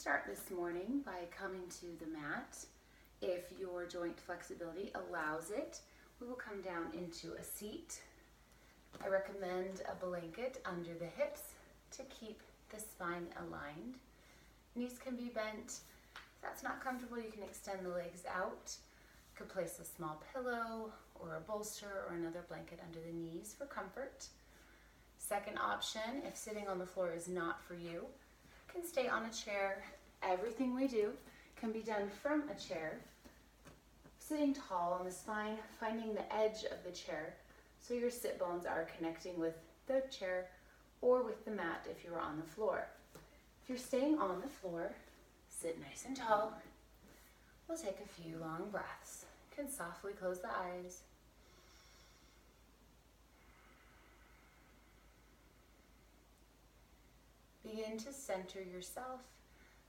start this morning by coming to the mat. If your joint flexibility allows it, we will come down into a seat. I recommend a blanket under the hips to keep the spine aligned. Knees can be bent. If that's not comfortable, you can extend the legs out. You could place a small pillow or a bolster or another blanket under the knees for comfort. Second option, if sitting on the floor is not for you, can stay on a chair. Everything we do can be done from a chair. Sitting tall on the spine, finding the edge of the chair so your sit bones are connecting with the chair or with the mat if you're on the floor. If you're staying on the floor, sit nice and tall. We'll take a few long breaths. You can softly close the eyes. Begin to center yourself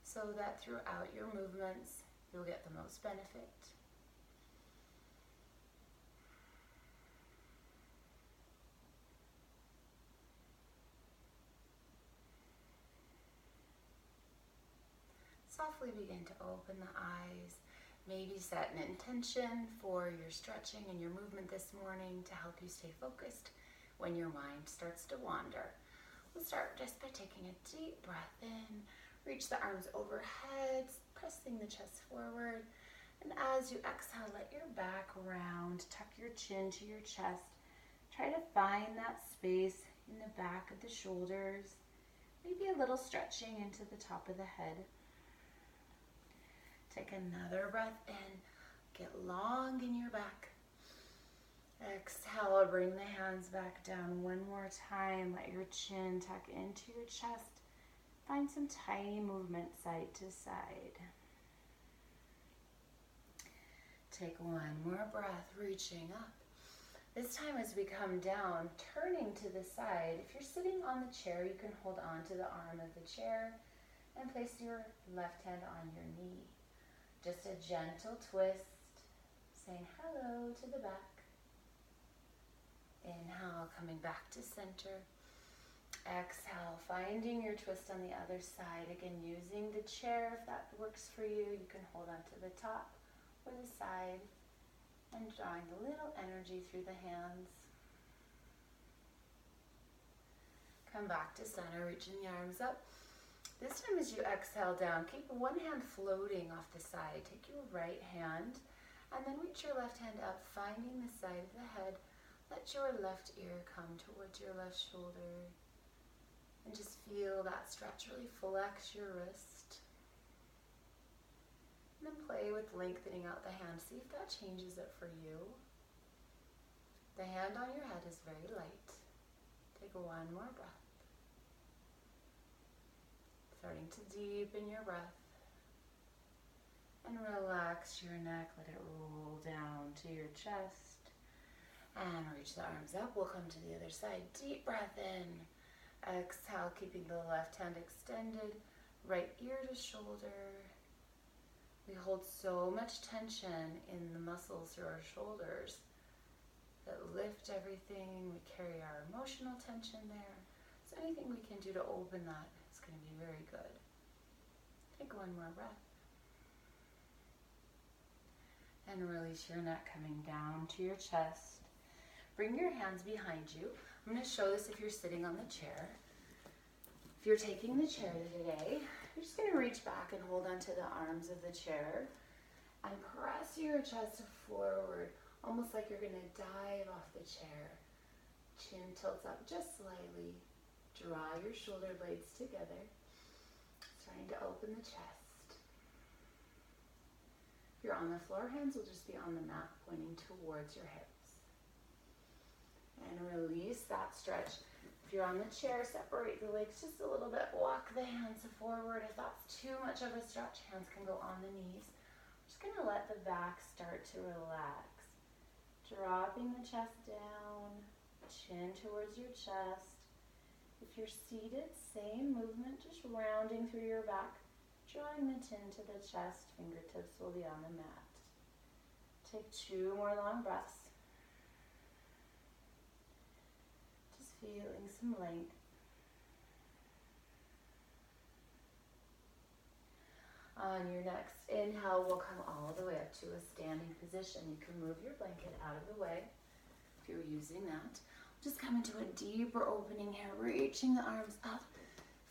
so that throughout your movements, you'll get the most benefit. Softly begin to open the eyes. Maybe set an intention for your stretching and your movement this morning to help you stay focused when your mind starts to wander. We'll start just by taking a deep breath in. Reach the arms overhead, pressing the chest forward. And as you exhale, let your back round. Tuck your chin to your chest. Try to find that space in the back of the shoulders. Maybe a little stretching into the top of the head. Take another breath in. Get long in your back. Exhale, bring the hands back down one more time. Let your chin tuck into your chest. Find some tiny movement side to side. Take one more breath, reaching up. This time as we come down, turning to the side. If you're sitting on the chair, you can hold on to the arm of the chair and place your left hand on your knee. Just a gentle twist, saying hello to the back. Inhale, coming back to center. Exhale, finding your twist on the other side. Again, using the chair if that works for you. You can hold on to the top or the side and drawing a little energy through the hands. Come back to center, reaching the arms up. This time as you exhale down, keep one hand floating off the side. Take your right hand and then reach your left hand up, finding the side of the head. Let your left ear come towards your left shoulder and just feel that stretch. Really flex your wrist. And then play with lengthening out the hand. See if that changes it for you. The hand on your head is very light. Take one more breath. Starting to deepen your breath. And relax your neck. Let it roll down to your chest. And reach the arms up. We'll come to the other side. Deep breath in. Exhale, keeping the left hand extended. Right ear to shoulder. We hold so much tension in the muscles through our shoulders that lift everything. We carry our emotional tension there. So anything we can do to open that is going to be very good. Take one more breath. And release your neck coming down to your chest. Bring your hands behind you. I'm going to show this if you're sitting on the chair. If you're taking the chair today, you're just going to reach back and hold onto the arms of the chair and press your chest forward, almost like you're going to dive off the chair. Chin tilts up just slightly. Draw your shoulder blades together, trying to open the chest. If you're on the floor, hands will just be on the mat, pointing towards your hips. And release that stretch. If you're on the chair, separate the legs just a little bit. Walk the hands forward. If that's too much of a stretch, hands can go on the knees. We're just going to let the back start to relax. Dropping the chest down, chin towards your chest. If you're seated, same movement, just rounding through your back. Drawing the chin to the chest, fingertips will be on the mat. Take 2 more long breaths. Feeling some length. On your next inhale, we'll come all the way up to a standing position. You can move your blanket out of the way if you're using that. Just come into a deeper opening here, reaching the arms up,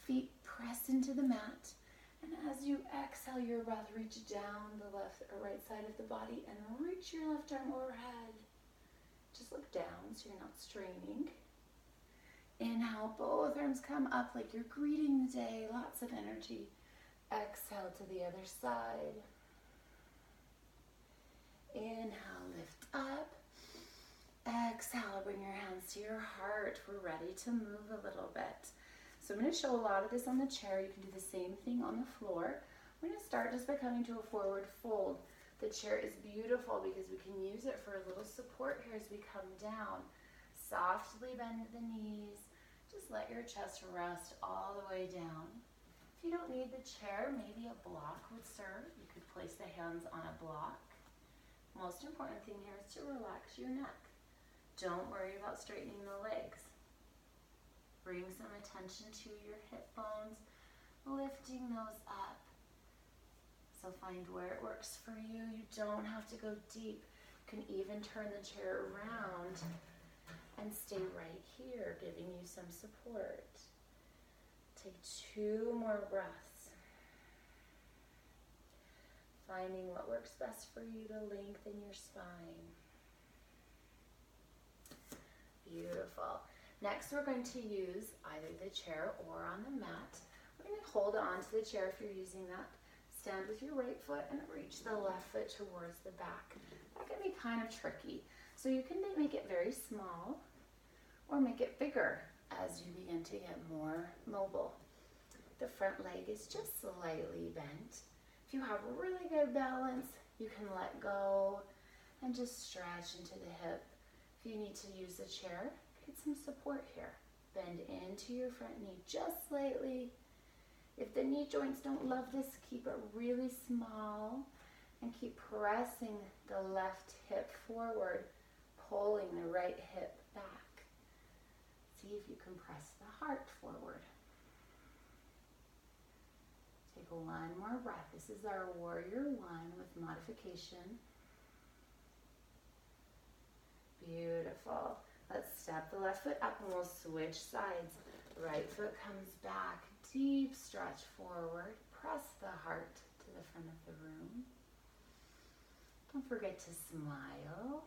feet press into the mat. And as you exhale your breath, reach down the left or right side of the body and reach your left arm overhead. Just look down so you're not straining. Inhale, both arms come up like you're greeting the day, lots of energy. Exhale to the other side. Inhale, lift up. Exhale, bring your hands to your heart. We're ready to move a little bit. So I'm going to show a lot of this on the chair. You can do the same thing on the floor. We're going to start just by coming to a forward fold. The chair is beautiful because we can use it for a little support here as we come down. Softly bend the knees. Just let your chest rest all the way down. If you don't need the chair, maybe a block would serve. You could place the hands on a block. Most important thing here is to relax your neck. Don't worry about straightening the legs. Bring some attention to your hip bones, lifting those up. So find where it works for you. You don't have to go deep. You can even turn the chair around and stay right here, giving you some support. Take 2 more breaths. Finding what works best for you to lengthen your spine. Beautiful. Next, we're going to use either the chair or on the mat. We're going to hold on to the chair if you're using that. Stand with your right foot and reach the left foot towards the back. That can be kind of tricky. So you can make it very small or make it bigger as you begin to get more mobile. The front leg is just slightly bent. If you have really good balance, you can let go and just stretch into the hip. If you need to use the chair, get some support here. Bend into your front knee just slightly. If the knee joints don't love this, keep it really small and keep pressing the left hip forward, pulling the right hip back. See if you can press the heart forward. Take 1 more breath. This is our warrior 1 with modification. Beautiful. Let's step the left foot up and we'll switch sides. Right foot comes back, deep stretch forward. Press the heart to the front of the room. Don't forget to smile.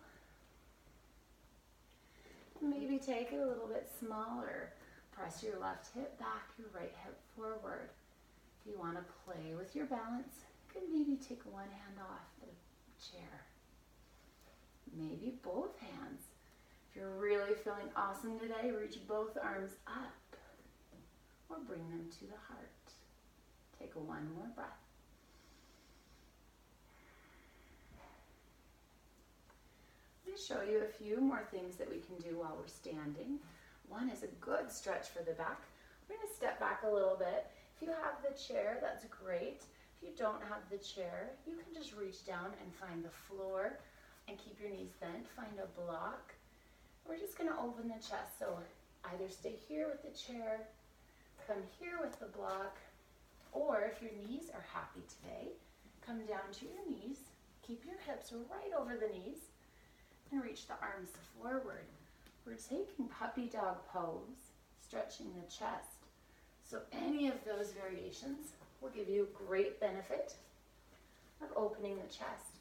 Maybe take it a little bit smaller. Press your left hip back, your right hip forward. If you want to play with your balance, you can maybe take one hand off the chair. Maybe both hands. If you're really feeling awesome today, reach both arms up or bring them to the heart. Take 1 more breath. I'm going to show you a few more things that we can do while we're standing. One is a good stretch for the back. We're going to step back a little bit. If you have the chair, that's great. If you don't have the chair, you can just reach down and find the floor and keep your knees bent. Find a block. We're just going to open the chest. So either stay here with the chair, come here with the block, or if your knees are happy today, come down to your knees, keep your hips right over the knees, and reach the arms forward. We're taking puppy dog pose, stretching the chest. So any of those variations will give you great benefit of opening the chest.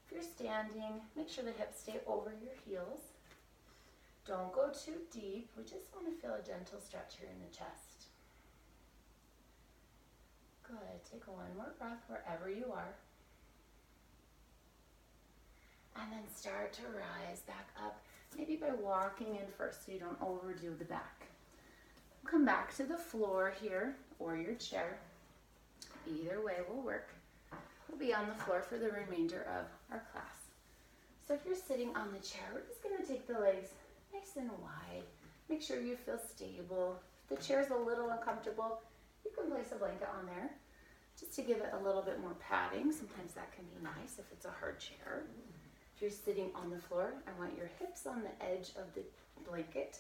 If you're standing, make sure the hips stay over your heels. Don't go too deep. We just want to feel a gentle stretch here in the chest. Good. Take 1 more breath wherever you are. And then start to rise back up, maybe by walking in first so you don't overdo the back. Come back to the floor here or your chair. Either way will work. We'll be on the floor for the remainder of our class. So if you're sitting on the chair, we're just going to take the legs nice and wide. Make sure you feel stable. If the chair's a little uncomfortable, you can place a blanket on there just to give it a little bit more padding. Sometimes that can be nice if it's a hard chair. If you're sitting on the floor, I want your hips on the edge of the blanket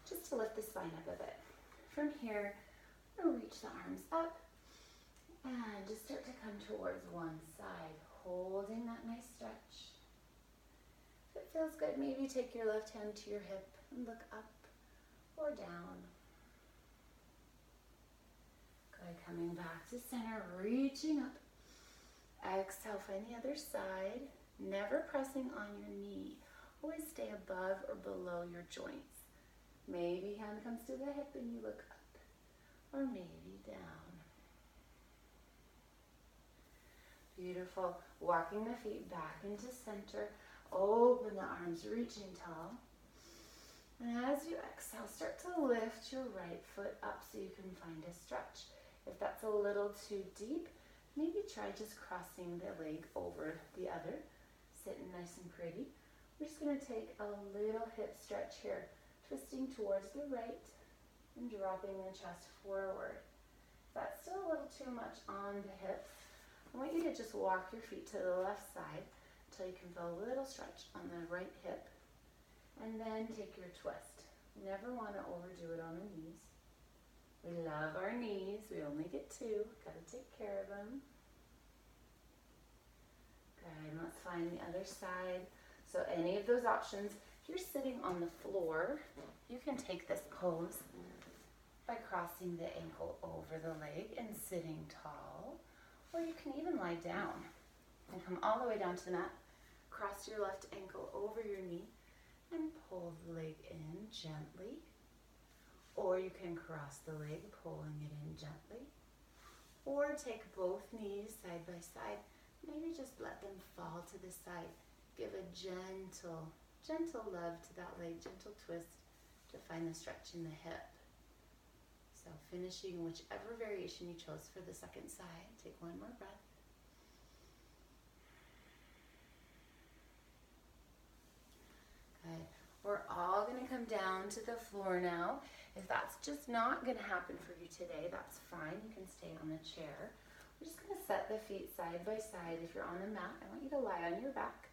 just to lift the spine up a bit. From here, I'm going to reach the arms up, And just start to come towards one side, holding that nice stretch. If it feels good, maybe take your left hand to your hip and look up or down. Good, coming back to center, reaching up. Exhale, find the other side. Never pressing on your knee. Always stay above or below your joints. Maybe hand comes to the hip and you look up, or maybe down. Beautiful. Walking the feet back into center. Open the arms, reaching tall. And as you exhale, start to lift your right foot up so you can find a stretch. If that's a little too deep, maybe try just crossing the leg over the other. Sitting nice and pretty. We're just going to take a little hip stretch here, twisting towards the right and dropping the chest forward. If that's still a little too much on the hips, I want you to just walk your feet to the left side until you can feel a little stretch on the right hip, and then take your twist. Never want to overdo it on the knees. We love our knees. We only get two. Got to take care of them. Good. Let's find the other side. So any of those options. If you're sitting on the floor, you can take this pose by crossing the ankle over the leg and sitting tall. Or you can even lie down and come all the way down to the mat. Cross your left ankle over your knee and pull the leg in gently. Or you can cross the leg, pulling it in gently. Or take both knees side by side. Maybe just let them fall to the side. Give a gentle love to that leg, gentle twist to find the stretch in the hip. So finishing whichever variation you chose for the second side. Take one more breath. Good. We're all going to come down to the floor now. If that's just not going to happen for you today, that's fine. You can stay on the chair. We're just going to set the feet side by side. If you're on the mat, I want you to lie on your back.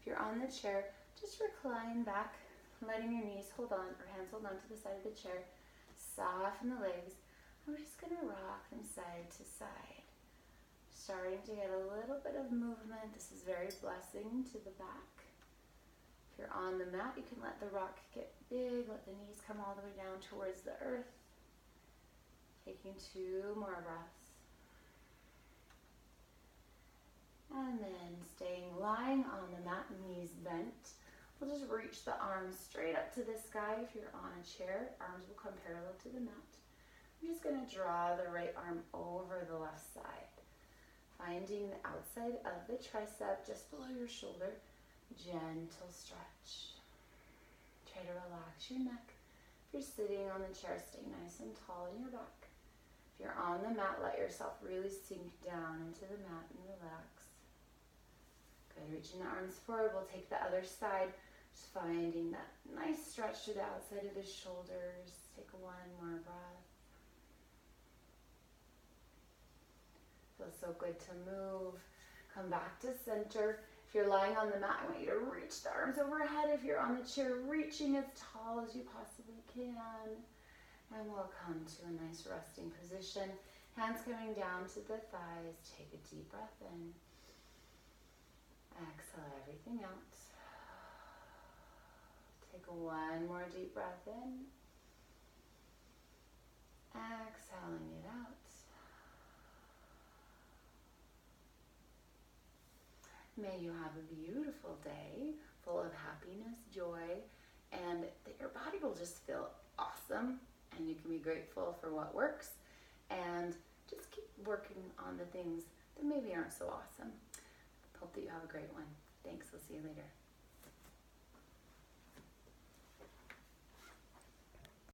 If you're on the chair, just recline back, letting your knees hold on, or hands hold on to the side of the chair. Soften the legs. And we're just going to rock them side to side. Starting to get a little bit of movement. This is very blessing to the back. If you're on the mat, you can let the rock get big, let the knees come all the way down towards the earth. Taking 2 more breaths. And then staying lying on the mat, knees bent. We'll just reach the arms straight up to the sky. If you're on a chair, arms will come parallel to the mat. I'm just going to draw the right arm over the left side. Finding the outside of the tricep just below your shoulder. Gentle stretch. Try to relax your neck. If you're sitting on the chair, stay nice and tall in your back. If you're on the mat, let yourself really sink down into the mat and relax. Good, reaching the arms forward. We'll take the other side. Just finding that nice stretch to the outside of the shoulders. Take 1 more breath. Feels so good to move. Come back to center. If you're lying on the mat, I want you to reach the arms overhead. If you're on the chair, reaching as tall as you possibly can. And we'll come to a nice resting position. Hands coming down to the thighs. Take a deep breath in. Exhale everything out. Take 1 more deep breath in. Exhaling it out. May you have a beautiful day full of happiness, joy, and that your body will just feel awesome, and you can be grateful for what works, and just keep working on the things that maybe aren't so awesome. Hope that you have a great one. Thanks. We'll see you later.